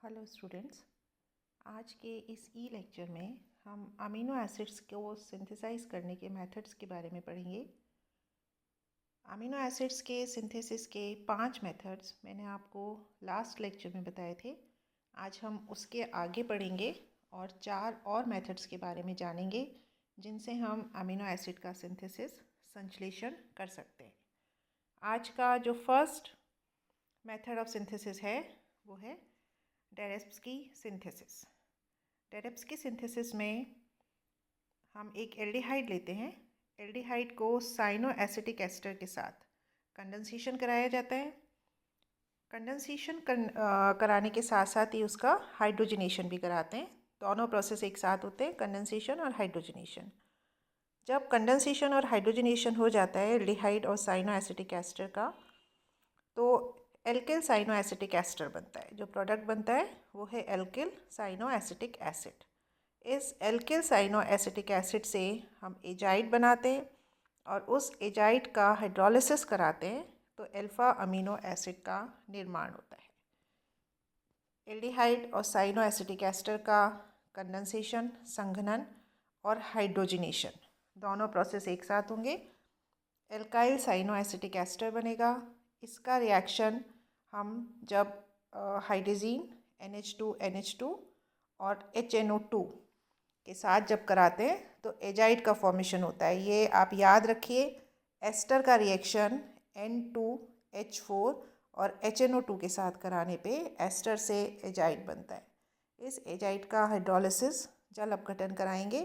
Hello students, आज के इस ई लेक्चर में हम अमीनो एसिड्स को सिंथेसाइज करने के मेथड्स के बारे में पढ़ेंगे। अमीनो एसिड्स के सिंथेसिस के 5 मेथड्स मैंने आपको लास्ट लेक्चर में बताए थे। आज हम उसके आगे पढ़ेंगे और 4 और मेथड्स के बारे में जानेंगे जिनसे हम अमीनो एसिड का सिंथेसिस संश्लेषण कर सकते हैं। आज का जो फर्स्ट मेथड ऑफ सिंथेसिस है वो है डेरेप्स्की सिंथेसिस। डेरेप्स्की सिंथेसिस में हम एक एल्डिहाइड लेते हैं। एल्डिहाइड को साइनो एसिटिक एस्टर के साथ कंडेंसेशन कराया जाता है। कंडेंसेशन कराने के साथ साथ ही उसका हाइड्रोजनेशन भी कराते हैं। दोनों प्रोसेस एक साथ होते हैं, कंडेंसेशन और हाइड्रोजनेशन। जब कंडेंसेशन और हाइड्रोजनेशन हो जाता है एल्डिहाइड और साइनो एसिटिक एस्टर का, तो एल्किल साइनो एसिटिक एस्टर बनता है। जो प्रोडक्ट बनता है वो है एल्किल साइनो एसिटिक एसिड। इस एल्किल साइनो एसिटिक एसिड से हम एजाइड बनाते हैं और उस एजाइड का हाइड्रोलिसिस कराते हैं तो अल्फा अमीनो एसिड का निर्माण होता है। एल्डिहाइड और साइनो एसिटिक एस्टर का कंडेंसेशन, संघनन और हाइड्रोजनेशन दोनों प्रोसेस एक साथ होंगे। एल्काइल साइनो एसिटिक एस्टर बनेगा। इसका रिएक्शन हम जब हाइड्रोजीन NH2 और HNO2 के साथ जब कराते हैं तो एजाइड का फॉर्मेशन होता है। ये आप याद रखिए, एस्टर का रिएक्शन N2H4 और HNO2 के साथ कराने पे एस्टर से एजाइड बनता है। इस एजाइड का हाइड्रोलिसिस जल अपघटन कराएंगे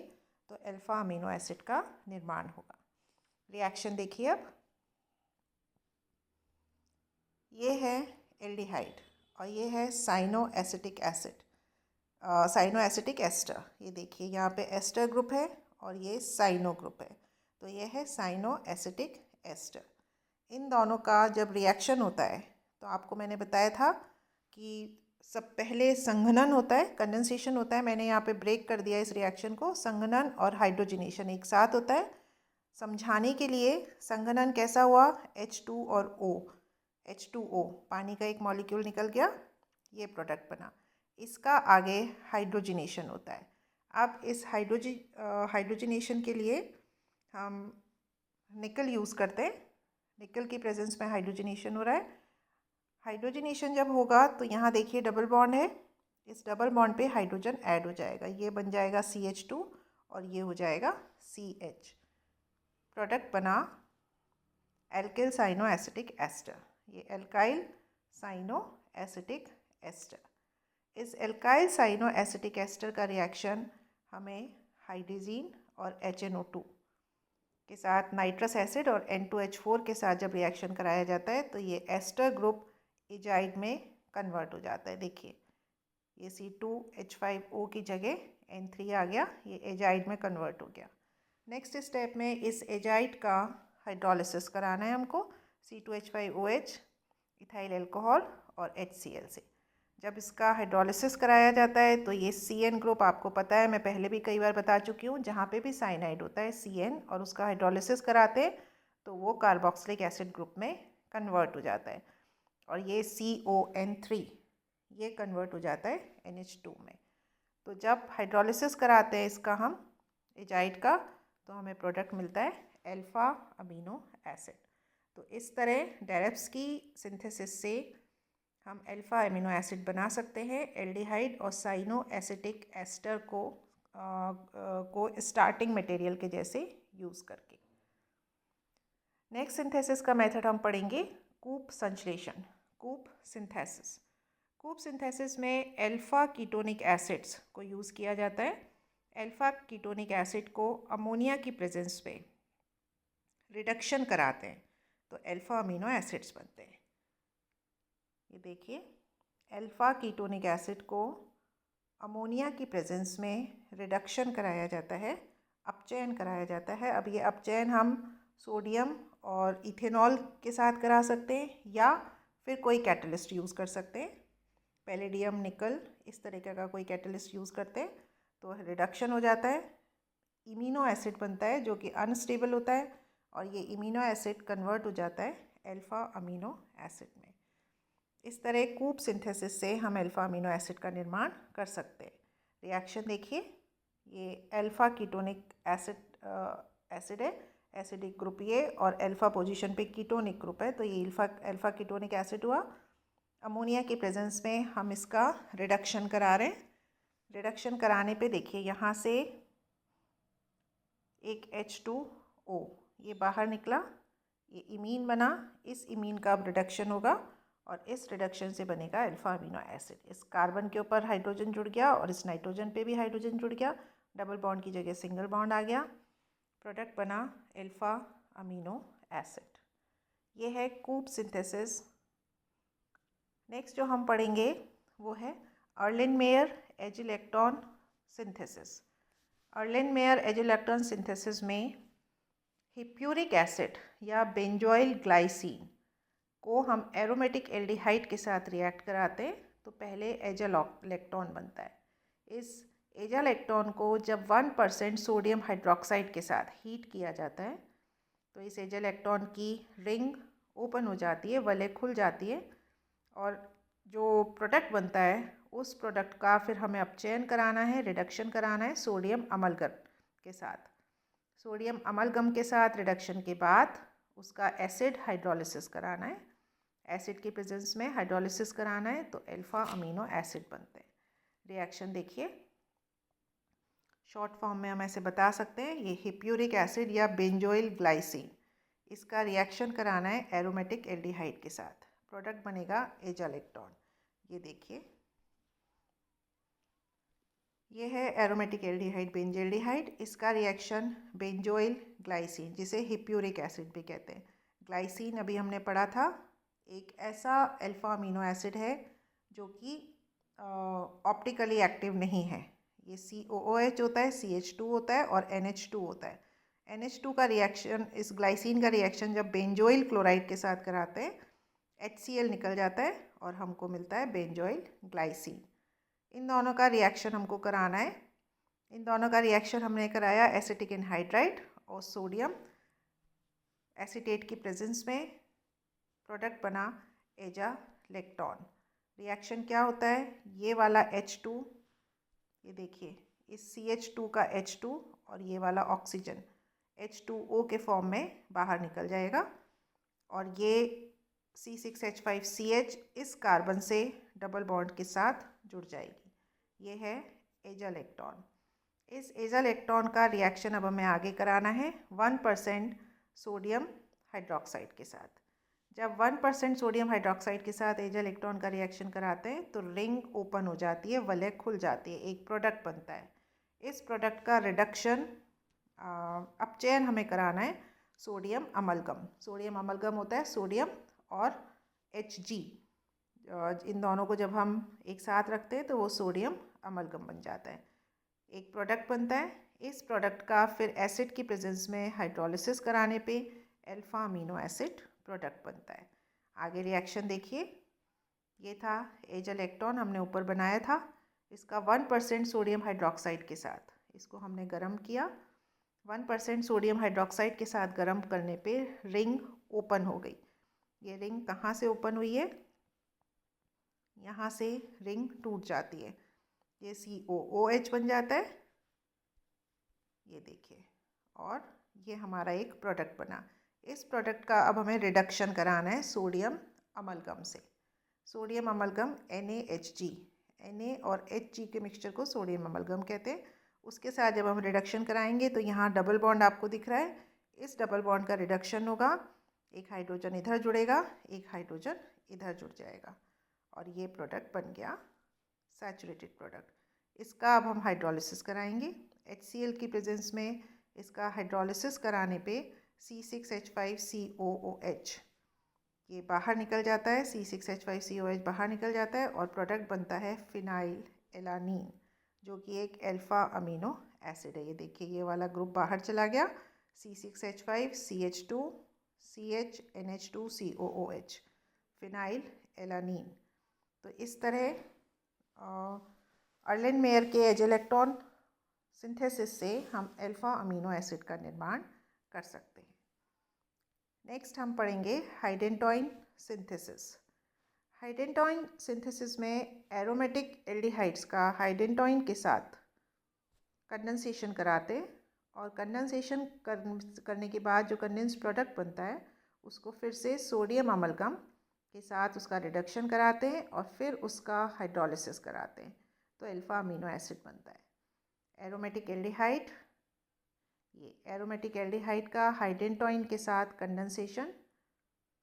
तो अल्फा अमीनो एसिड का निर्माण होगा। रिएक्शन देखिए, अब ये है एल्डिहाइड और ये है cyano acetic acid, cyano acetic ester. ये देखिए, यहाँ पे एस्टर ग्रुप है और ये साइनो ग्रुप है, तो ये है साइनो एसिटिक एस्टर। इन दोनों का जब रिएक्शन होता है तो आपको मैंने बताया था कि सब पहले संघनन होता है, कंडेंसेशन होता है। मैंने यहाँ पे ब्रेक कर दिया इस रिएक्शन को। संघनन और हाइड्रोजनेशन एक साथ होता है। समझाने के लिए, संघनन कैसा हुआ, H2 और O, H2O पानी का एक मॉलिक्यूल निकल गया, ये प्रोडक्ट बना। इसका आगे हाइड्रोजनेशन होता है। अब इस हाइड्रोजनेशन के लिए हम निकल यूज़ करते हैं। निकल की प्रेजेंस में हाइड्रोजनेशन हो रहा है। हाइड्रोजनेशन जब होगा तो यहाँ देखिए डबल बॉन्ड है। इस डबल बॉन्ड पे हाइड्रोजन ऐड हो जाएगा, ये बन जाएगा CH2 और ये हो जाएगा CH। प्रोडक्ट बना एल्किल साइनो एसिटिक एस्टर। ये एल्काइल साइनो एसिटिक एस्टर। इस एल्काइल साइनो एसिटिक एस्टर का रिएक्शन हमें हाइड्रोजीन और HNO2 के साथ नाइट्रस एसिड और N2H4 के साथ जब रिएक्शन कराया जाता है तो ये एस्टर ग्रुप एजाइड में कन्वर्ट हो जाता है। देखिए, ये C2H5O की जगह N3 आ गया, ये एजाइड में कन्वर्ट हो गया। नेक्स्ट स्टेप में इस एजाइड का हाइड्रोलिसिस कराना है हमको C2H5OH, इथाइल अल्कोहल और HCl से। जब इसका हाइड्रोलिसिस कराया जाता है तो ये CN ग्रुप, आपको पता है, मैं पहले भी कई बार बता चुकी हूँ, जहाँ पे भी साइनाइड होता है CN और उसका हाइड्रोलिसिस कराते हैं तो वो कार्बोक्सिलिक एसिड ग्रुप में कन्वर्ट हो जाता है और ये CON3 ये कन्वर्ट हो जाता है NH2 में। तो जब हाइड्रोलिसिस कराते हैं इसका हम एजाइड का तो हमें प्रोडक्ट मिलता है अल्फा अमीनो एसिड। तो इस तरह डेरेप्स्की सिंथेसिस से हम अल्फा अमीनो एसिड बना सकते हैं एल्डिहाइड और साइनो एसिटिक एस्टर को स्टार्टिंग मटेरियल के जैसे यूज़ करके। नेक्स्ट सिंथेसिस का मेथड हम पढ़ेंगे कूप संश्लेषण, कूप सिंथेसिस। कूप सिंथेसिस में अल्फा कीटोनिक एसिड्स को यूज़ किया जाता है। अल्फा कीटोनिक एसिड को अमोनिया की प्रेजेंस पे रिडक्शन कराते हैं तो अल्फा अमीनो एसिड्स बनते हैं। ये देखिए, अल्फा कीटोनिक एसिड को अमोनिया की प्रेजेंस में रिडक्शन कराया जाता है, अपचयन कराया जाता है। अब ये अपचयन हम सोडियम और इथेनॉल के साथ करा सकते हैं या फिर कोई कैटलिस्ट यूज़ कर सकते हैं। पैलेडियम, निकल, इस तरीके का कोई कैटलिस्ट यूज़ करते हैं तो रिडक्शन हो जाता है, इमिनो एसिड बनता है जो कि अनस्टेबल होता है और ये इमिनो एसिड कन्वर्ट हो जाता है अल्फा अमीनो एसिड में। इस तरह कूप सिंथेसिस से हम अल्फा अमीनो एसिड का निर्माण कर सकते हैं। रिएक्शन देखिए, ये अल्फा कीटोनिक एसिड है, एसिडिक ग्रुप ये, और अल्फा पोजीशन पे कीटोनिक ग्रुप है, तो ये अल्फा कीटोनिक एसिड हुआ। अमोनिया के प्रेजेंस में हम इसका रिडक्शन करा रहे हैं। रिडक्शन कराने पे देखिए यहाँ से एक H2O ये बाहर निकला, ये इमीन बना, इस इमीन का अब रिडक्शन होगा और इस रिडक्शन से बनेगा अल्फा अमीनो एसिड। इस कार्बन के ऊपर हाइड्रोजन जुड़ गया और इस नाइट्रोजन पे भी हाइड्रोजन जुड़ गया, डबल बॉन्ड की जगह सिंगल बॉन्ड आ गया, प्रोडक्ट बना अल्फा अमीनो एसिड। ये है कूप सिंथेसिस। नेक्स्ट जो हम पढ़ेंगे वो है अर्लिन-मेयर एजिलेक्टॉन सिंथेसिस। अर्लिन-मेयर एजिलेक्टॉन सिंथेसिस में हिप्यूरिक एसिड या बेंजोइल ग्लाइसिन को हम एरोमेटिक एल्डिहाइड के साथ रिएक्ट कराते हैं तो पहले एजालेक्टॉन बनता है। इस एजालेक्टॉन को जब 1% सोडियम हाइड्रोक्साइड के साथ हीट किया जाता है तो इस एजालेक्टॉन की रिंग ओपन हो जाती है, वलय खुल जाती है, और जो प्रोडक्ट बनता है उस प्रोडक्ट का फिर हमें अपचयन कराना है, रिडक्शन कराना है सोडियम अमलगम के साथ। सोडियम अमलगम के साथ रिडक्शन के बाद उसका एसिड हाइड्रोलिसिस कराना है। एसिड के प्रेजेंस में हाइड्रोलिसिस कराना है तो अल्फा अमीनो एसिड बनते हैं। रिएक्शन देखिए, शॉर्ट फॉर्म में हम ऐसे बता सकते हैं, ये हिप्यूरिक एसिड या बेंजोइल ग्लाइसिन, इसका रिएक्शन कराना है एरोमेटिक एल्डिहाइड के साथ, प्रोडक्ट बनेगा एजालेक्टॉन। ये देखिए, ये है एरोमेटिक एल्डिहाइड बेंजल्डिहाइड, इसका रिएक्शन बेंजोइल ग्लाइसिन जिसे हिप्यूरिक एसिड भी कहते हैं। ग्लाइसिन अभी हमने पढ़ा था, एक ऐसा अल्फा अमीनो एसिड है जो कि ऑप्टिकली एक्टिव नहीं है। ये COOH होता है, CH2 होता है और NH2 होता है। NH2 का रिएक्शन, इस ग्लाइसिन का रिएक्शन जब बेंजोइल क्लोराइड के साथ कराते हैं HCl निकल जाता है और हमको मिलता है बेंजोइल ग्लाइसिन। इन दोनों का रिएक्शन हमको कराना है। इन दोनों का रिएक्शन हमने कराया एसिटिक एनहाइड्राइड और सोडियम एसीटेट की प्रेजेंस में, प्रोडक्ट बना एजालेक्टॉन। रिएक्शन क्या होता है, ये वाला H2, ये देखिए इस CH2 का H2 और ये वाला ऑक्सीजन H2O के फॉर्म में बाहर निकल जाएगा और ये C6H5CH इस कार्बन से डबल बॉन्ड के साथ जुड़ जाएगी। ये है एजालेक्टॉन। इस एजालेक्टॉन का रिएक्शन अब हमें आगे कराना है 1% सोडियम हाइड्रोक्साइड के साथ। जब 1% सोडियम हाइड्रोक्साइड के साथ एजालेक्टॉन का रिएक्शन कराते हैं तो रिंग ओपन हो जाती है, वलय खुल जाती है, एक प्रोडक्ट बनता है। इस प्रोडक्ट का रिडक्शन अपचयन हमें कराना है सोडियम अमलगम। सोडियम अमलगम होता है सोडियम और Hg, इन दोनों को जब हम एक साथ रखते हैं तो वो सोडियम अमलगम बन जाता है, एक प्रोडक्ट बनता है। इस प्रोडक्ट का फिर एसिड की प्रेजेंस में हाइड्रोलिसिस कराने पे अल्फा अमीनो एसिड प्रोडक्ट बनता है। आगे रिएक्शन देखिए, ये था एजालेक्टॉन हमने ऊपर बनाया था, इसका 1% सोडियम हाइड्रोक्साइड के साथ इसको हमने गर्म किया। 1% सोडियम हाइड्रोक्साइड के साथ गर्म करने पे रिंग ओपन हो गई। ये रिंग कहाँ से ओपन हुई है, यहाँ से रिंग टूट जाती है, ये COOH बन जाता है, ये देखिए, और ये हमारा एक प्रोडक्ट बना। इस प्रोडक्ट का अब हमें रिडक्शन कराना है सोडियम अमलगम से। सोडियम अमलगम NaHG, Na और Hg के मिक्सचर को सोडियम अमलगम कहते हैं। उसके साथ जब हम रिडक्शन कराएंगे तो यहाँ डबल बॉन्ड आपको दिख रहा है, इस डबल बॉन्ड का रिडक्शन होगा, एक हाइड्रोजन इधर जुड़ेगा, एक हाइड्रोजन इधर जुड़ जाएगा और ये प्रोडक्ट बन गया सैचुरेटेड प्रोडक्ट। इसका अब हम हाइड्रोलिसिस कराएंगे। HCl की प्रेजेंस में इसका हाइड्रोलिसिस कराने पे C6H5COOH ये बाहर निकल जाता है, C6H5COH बाहर निकल जाता है और प्रोडक्ट बनता है फिनाइल एलानीन जो कि एक अल्फा अमीनो एसिड है। ये देखिए, ये वाला ग्रुप बाहर चला गया, C6H5CH2 CHNH2COOH फिनाइल एलानीन। तो इस तरह अर्लिन-मेयर के एजालेक्टॉन सिंथेसिस से हम अल्फा अमीनो एसिड का निर्माण कर सकते हैं। नेक्स्ट हम पढ़ेंगे हाइडेंटॉइन सिंथेसिस। हाइडेंटॉइन सिंथेसिस में एरोमेटिक एल्डिहाइड्स का हाइडेंटॉइन के साथ कंडेंसेशन कराते और कंडेंसेशन करने के बाद जो कंडेंस प्रोडक्ट बनता है उसको फिर से सोडियम अमलगम के साथ उसका रिडक्शन कराते हैं और फिर उसका हाइड्रोलिसिस कराते हैं, तो अल्फा अमीनो एसिड बनता है। एरोमेटिक एल्डिहाइड, ये एरोमेटिक एल्डिहाइड का हाइडेंटॉइन के साथ कंडेंसेशन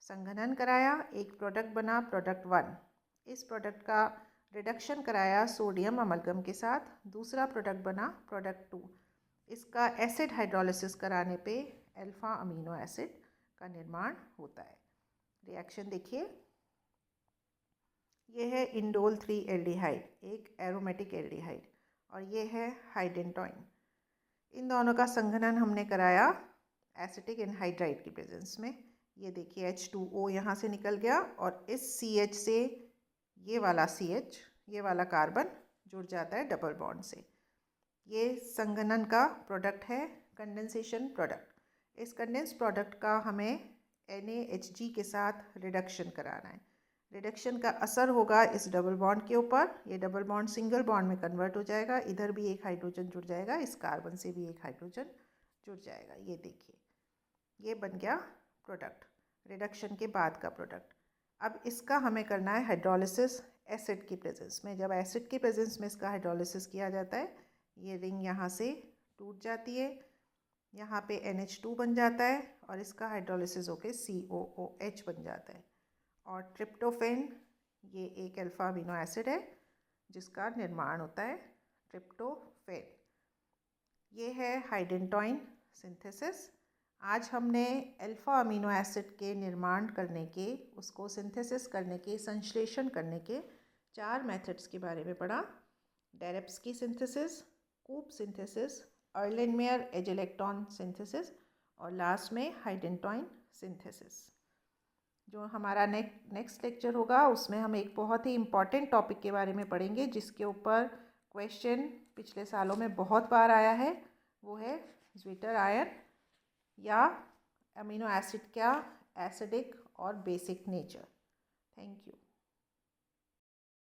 संघनन कराया, एक प्रोडक्ट बना प्रोडक्ट 1। इस प्रोडक्ट का रिडक्शन कराया सोडियम अमलगम के साथ, दूसरा प्रोडक्ट बना प्रोडक्ट 2। इसका एसिड हाइड्रोलिसिस कराने पे अल्फा अमीनो एसिड का निर्माण होता है। रिएक्शन देखिए, ये है इंडोल 3 एल्डिहाइड, एक एरोमेटिक एल्डिहाइड, और ये है हाइडेंटॉइन। इन दोनों का संघनन हमने कराया एसिटिक एनहाइड्राइड की प्रेजेंस में। ये देखिए H2O यहाँ से निकल गया और इस CH से ये वाला CH, ये वाला कार्बन जुड़ जाता है डबल बॉन्ड से। ये संघनन का प्रोडक्ट है, कंडेंसेशन प्रोडक्ट। इस कंडेंस प्रोडक्ट का हमें NaHG के साथ रिडक्शन कराना है। रिडक्शन का असर होगा इस डबल बॉन्ड के ऊपर, ये डबल बॉन्ड सिंगल बॉन्ड में कन्वर्ट हो जाएगा, इधर भी एक हाइड्रोजन जुड़ जाएगा, इस कार्बन से भी एक हाइड्रोजन जुड़ जाएगा। ये देखिए, ये बन गया प्रोडक्ट, रिडक्शन के बाद का प्रोडक्ट। अब इसका हमें करना है हाइड्रोलिसिस एसिड की प्रेजेंस में। जब एसिड की प्रेजेंस में इसका हाइड्रोलिसिस किया जाता है, ये रिंग यहाँ से टूट जाती है, यहाँ पे NH2 बन जाता है और इसका हाइड्रोलिसिस होके COOH बन जाता है। और ट्रिप्टोफेन, ये एक अल्फा अमीनो एसिड है जिसका निर्माण होता है ट्रिप्टोफेन। ये है हाइडेंटॉइन सिंथेसिस। आज हमने अल्फा अमीनो एसिड के निर्माण करने के, उसको सिंथेसिस करने के, संश्लेषण करने के 4 मेथड्स के बारे में पढ़ा। डेरेप्स्की सिंथेसिस, कूप सिंथेसिस, अर्लेनमेयर एजेलेक्टॉन सिंथेसिस और लास्ट में हाइडेंटॉइन सिंथेसिस। जो हमारा नेक्स्ट लेक्चर होगा उसमें हम एक बहुत ही इम्पॉर्टेंट टॉपिक के बारे में पढ़ेंगे जिसके ऊपर क्वेश्चन पिछले सालों में बहुत बार आया है, वो है ज्विटर आयन या अमीनो एसिड का एसिडिक और बेसिक नेचर। Thank you.